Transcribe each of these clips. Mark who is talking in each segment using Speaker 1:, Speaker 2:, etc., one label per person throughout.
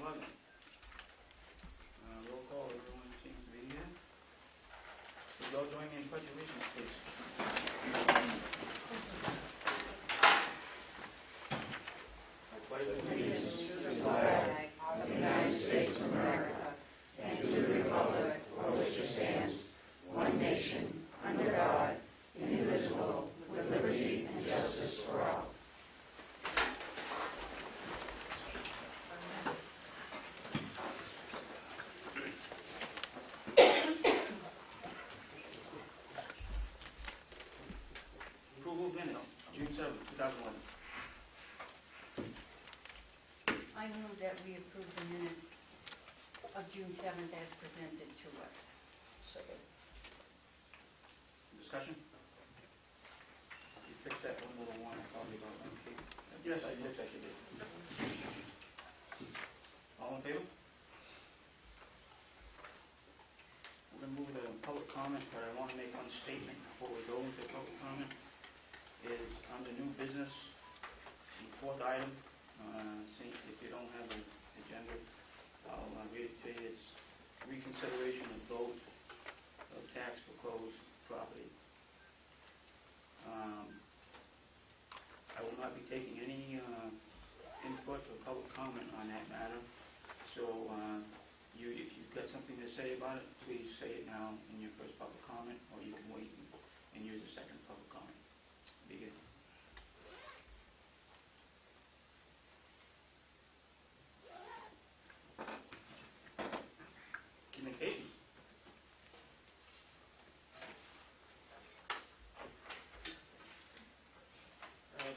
Speaker 1: 11. Roll call, everyone seems to be here. Would you all join me in pledge allegiance, please? I pledge allegiance to the flag of the United States of America and to the republic for which it stands, one nation, under God, indivisible, with liberty and justice for all. Approval of minutes, June 7, 2011.
Speaker 2: I move that we approve the minutes of June 7th as presented to us.
Speaker 3: Second.
Speaker 1: Discussion? You fixed that one little one, probably about one. Yes, I did. All in favor? We're going to move to public comment, but I want to make one statement before we go into public comment. Is under new business, the fourth item. If you don't have an agenda, I'll read it to you. It's reconsideration of vote of tax foreclosed property. I will not be taking any input or public comment on that matter. So if you've got something to say about it, please say it now in your first public comment, or you can wait and use a second public comment. Begin. Communication.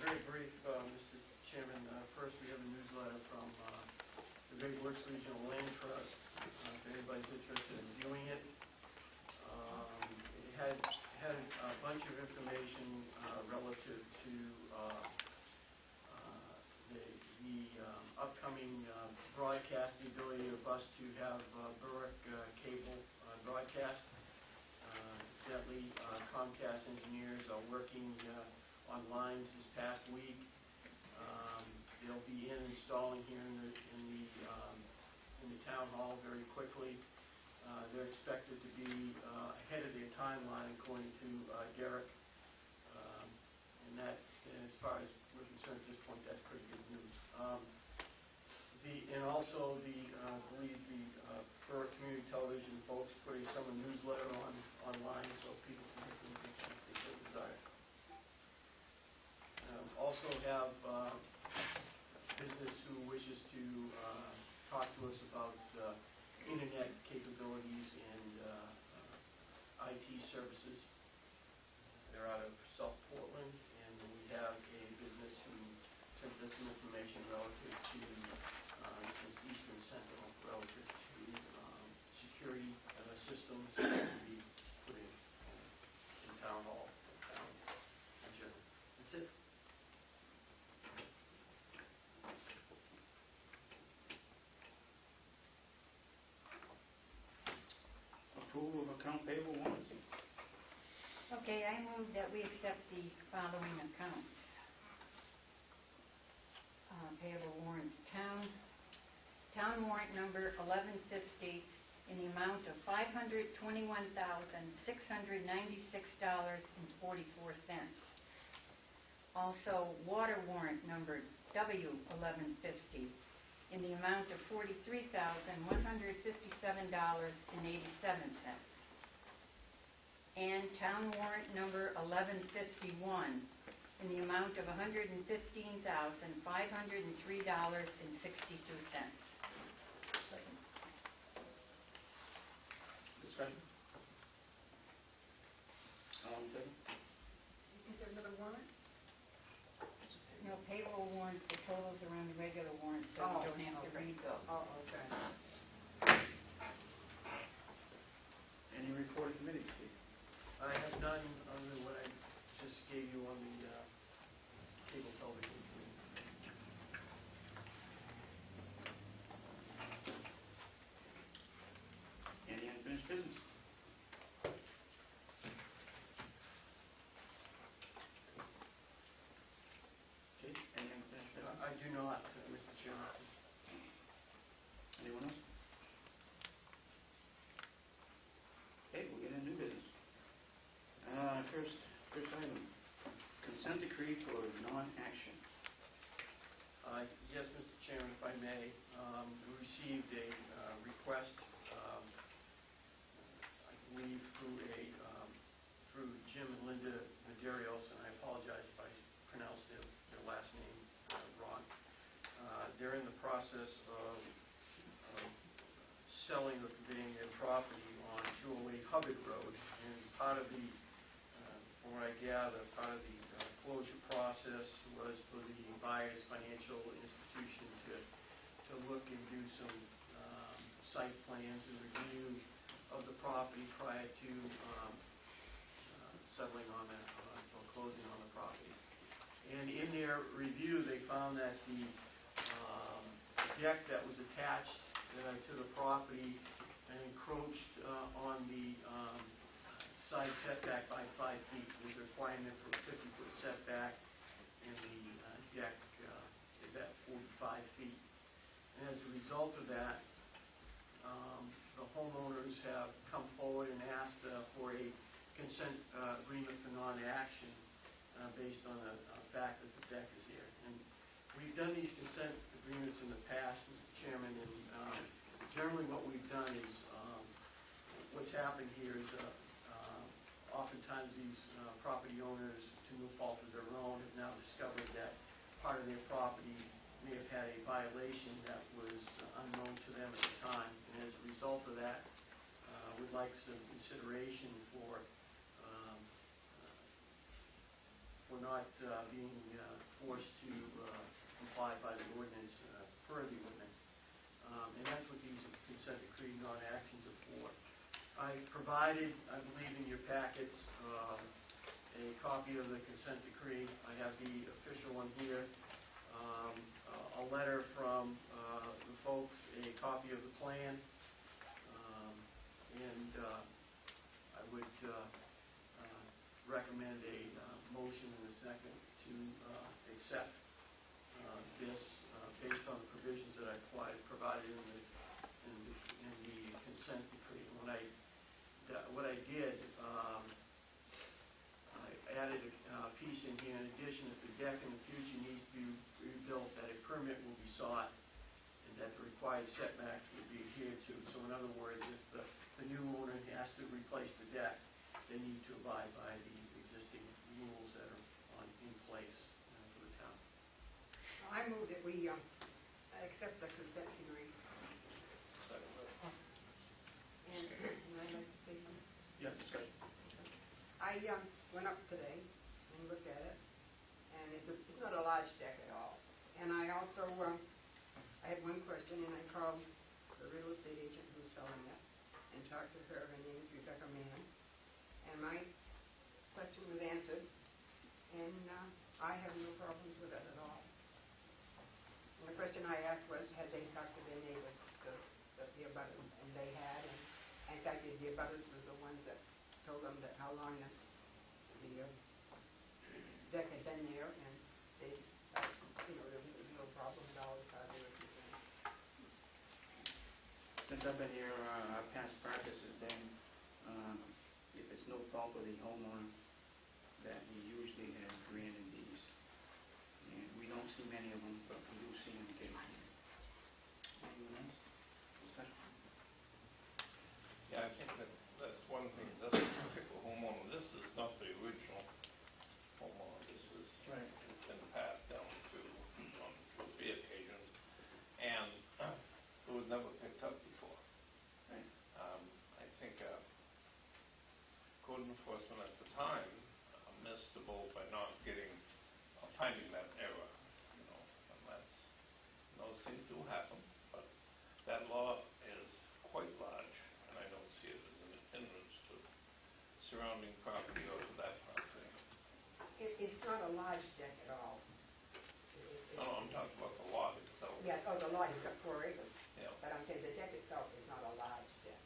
Speaker 4: Very brief, Mr. Chairman. First, we have a newsletter from the Great Works Regional Land Trust. If anybody's interested in viewing it, it had a bunch of information relative to the upcoming broadcast, the ability of us to have Berwick cable broadcast. Incidentally, Comcast engineers are working on lines this past week. They'll be installing here in the town hall very quickly. They're expected to be ahead of their timeline, according to Derek. And that, as far as we're concerned at this point, that's pretty good news. And also, I believe the Berwick Community Television folks put a summer newsletter online, so people can get the information if they so desire. Also have business who wishes to talk to us about internet capabilities and IT services. They're out of South Portland, and we have a business who sent us some information relative to this is Eastern Sentinel, relative to security systems that will be put in town hall and town in general. That's it.
Speaker 1: Approval of account payable warrants.
Speaker 2: Okay, I move that we accept the following accounts. Payable warrants. Town warrant number 1150 in the amount of $521,696.44. Also, water warrant number W1150 in the amount of $43,157.87. And town warrant number 1151 in the amount of $115,503.62.
Speaker 3: Second.
Speaker 1: Discussion? All in favor?
Speaker 5: Is there another warrant?
Speaker 2: No, payroll warrants, the totals are on the regular warrants, so you don't have to read those.
Speaker 5: Oh, okay.
Speaker 1: Any report of committees, Steve?
Speaker 4: I have none other than what I just gave you on the cable television.
Speaker 1: Any unfinished business? Okay, any unfinished business?
Speaker 4: I do not, Mr. Chairman.
Speaker 1: Anyone else? Okay, we'll get into new business. First item, consent decree for non-action.
Speaker 4: Yes, Mr. Chairman, if I may, we received a request, I believe through Jim and Linda Medeiros, and I apologize if I pronounced their last name wrong. They're in the process of selling or conveying their property on 208 Hubbard Road, and part of the, from what I gather, part of the closure process was for the buyer's financial institution to look and do some site plans and review of the property prior to settling on or closing on the property. And in their review, they found that the deck that was attached to the property encroached on the side setback by 5 feet. There's a requirement for a 50-foot setback, and the deck is at 45 feet. And as a result of that, the homeowners have come forward and asked for a consent agreement for non-action based on the fact that the deck is here. And we've done these consent agreements in the past, Mr. Chairman, and generally what we've done is, what's happened here is oftentimes these property owners, to no fault of their own, have now discovered that part of their property may have had a violation that was unknown to them at the time. And as a result of that, we'd like some consideration for not being forced to comply by the ordinance, per the ordinance. And that's what these consent decree non-actions are for. I provided, I believe in your packets, a copy of the consent decree. I have the official one here, a letter from the folks, a copy of the plan, and I would recommend a motion in a second to accept this based on the provisions that I provided in the consent decree. What I did, I added a piece in here. In addition, if the deck in the future needs to be rebuilt, that a permit will be sought and that the required setbacks would be adhered to. So in other words, if the new owner has to replace the deck, they need to abide by the existing rules that are in place for the town.
Speaker 5: I move that we accept the consent decree. And would I like to say something?
Speaker 1: Yeah, discussion.
Speaker 5: I went up today and looked at it, and it's not a large deck at all. And I also, I had one question, and I called the real estate agent who's selling it and talked to her. Her name is Rebecca Mann. And my question was answered, and I have no problems with it at all. And the question I asked was, had they talked to their neighbors, the abutters, and they had, and in fact, the abutters was the ones that told them that how long the deck had been there, and they, there was no problem at all as far as they were concerned.
Speaker 1: Since I've been here, our past practice has been, if it's no fault of the homeowner, that we usually have granted these. And we don't see many of them, but we do see them occasionally. Anyone else? Discussion?
Speaker 6: Yeah, I think that's one thing. This particular homeowner, this is not the original homeowner. This is, it's been passed down through on 2 or 3 occasions, and it was never picked up before.
Speaker 1: Right.
Speaker 6: I think code enforcement at the time missed the boat by not finding that error, and that's, those things do happen, but that law is quite large, and I don't see it as an hindrance to surrounding property or to that property.
Speaker 5: It's not a large deck at all.
Speaker 6: No, I'm talking about the lot itself.
Speaker 5: Yes, the lot is got 4 acres.
Speaker 6: Yeah.
Speaker 5: But I'm saying the deck itself is not a large deck.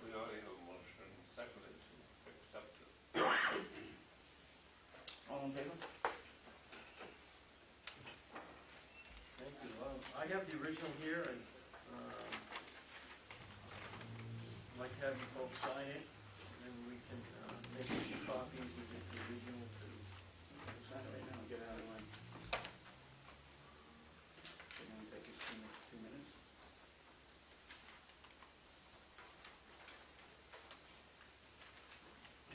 Speaker 6: We already have a motion seconded to accept it.
Speaker 1: All in favor?
Speaker 4: the original here, I'd like to have you folks sign it, and then we can make a few copies and get the original to...
Speaker 1: Sign it right now and get it out of the way. It's gonna take us 2 minutes.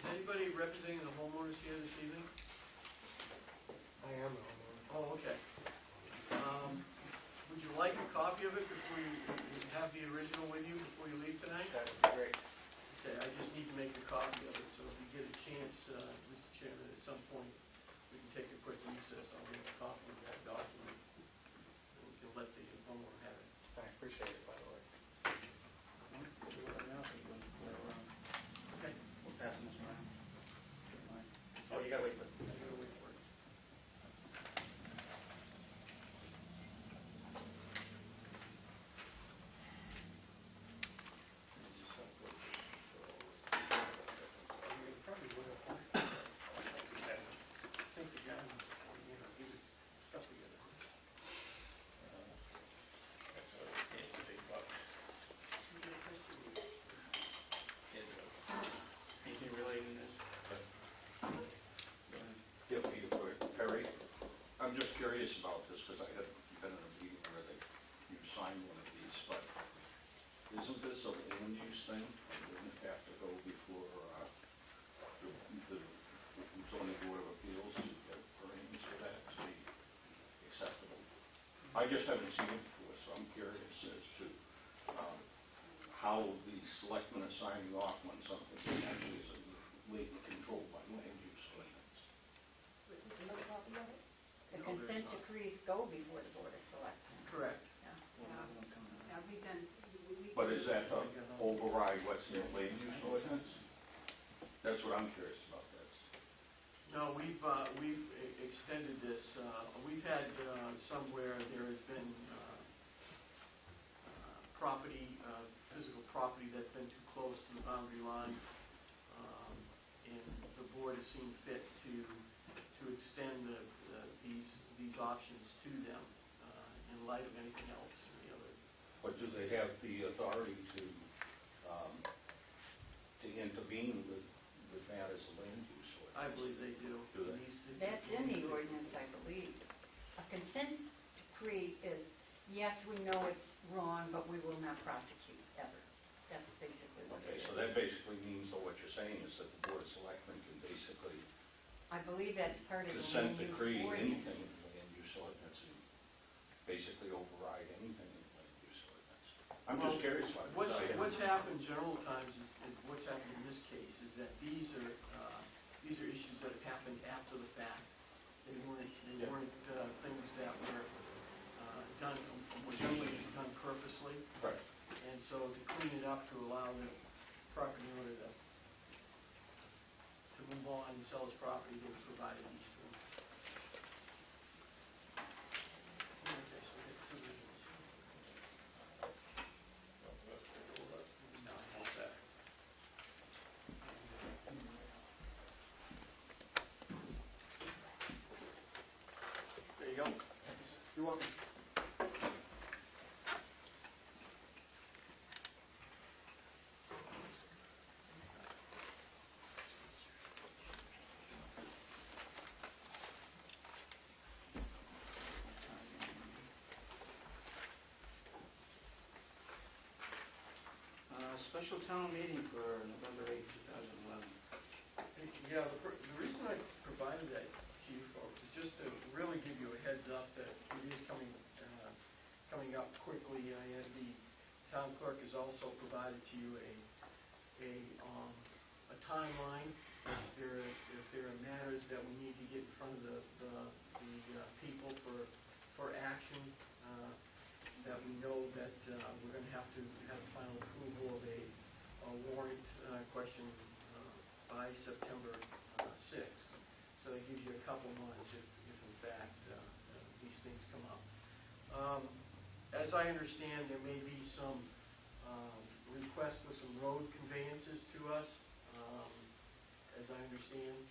Speaker 4: Is anybody representing the homeowners here this evening?
Speaker 7: I am a homeowner.
Speaker 4: Oh, okay. Would you like a copy of it before you have the original with you before you leave tonight?
Speaker 7: That would be great.
Speaker 4: Okay, I just need to make a copy of it, so if you get a chance, Mr. Chairman, at some point, we can take a quick recess, I'll make a copy of that document, and we can let the homeowner have it.
Speaker 7: I appreciate it, by the way.
Speaker 1: Do it right now, so you can play around.
Speaker 4: Okay.
Speaker 1: We're passing this around. Don't mind.
Speaker 7: Oh, you gotta wait for it.
Speaker 4: I'm gonna wait for it. You probably would have. I think the guy, he was stuck together.
Speaker 6: That's what it came to big bucks.
Speaker 1: Anything related to this?
Speaker 8: Yeah, Peter Perry. I'm just curious about this because I had been in a meeting where you signed one of these, but isn't this a land use thing? Wouldn't it have to go before the zoning board of appeals to get permissions for that to be acceptable? I just haven't seen it before, so I'm curious as to how the selectmen are signing off on something that actually is legally controlled by land use ordinance.
Speaker 2: The consent decrees go before the Board of Selectmen.
Speaker 4: Correct.
Speaker 2: Yeah.
Speaker 5: Yeah, we've done,
Speaker 8: But is that to override what's in the land use ordinance? That's what I'm curious about,
Speaker 4: No, we've extended this. We've had somewhere there has been physical property that's been too close to the boundary lines, and the board has seen fit to extend these options to them in light of anything else.
Speaker 8: But do they have the authority to intervene with matters of land use ordinance?
Speaker 4: I believe they do.
Speaker 8: Do they?
Speaker 2: That's in the ordinance, I believe. A consent decree is, yes, we know it's wrong, but we will not prosecute ever. That's basically what it
Speaker 8: Okay,
Speaker 2: is.
Speaker 8: so that basically means that what you're saying is that the Board of Selectmen can basically
Speaker 2: I believe that's part of the
Speaker 8: consent
Speaker 2: land use
Speaker 8: decree
Speaker 2: ordinance.
Speaker 8: anything in the land use ordinance and basically override anything in the land use ordinance. I'm just curious about it.
Speaker 4: What's happened general times is what's happened in this case is that these are issues that have happened after the fact. They weren't things that were done, were generally done purposely.
Speaker 8: Right.
Speaker 4: And so to clean it up, to allow the property owner to move on and sell his property, they provided these things. Okay, so we get two originals.
Speaker 6: Let's take a look.
Speaker 4: No, all set. There you go. You're welcome.
Speaker 1: Special town meeting for November 8, 2011.
Speaker 4: Yeah, the reason I provided that to you folks is just to really give you a heads up that it is coming up quickly. The town clerk has also provided to you a timeline. If there are matters that we need to get in front of the people for action, that we know that we're going to have final approval of a warrant question by September 6th. So it gives you a couple months if in fact these things come up. As I understand, there may be some requests for some road conveyances to us. As I understand,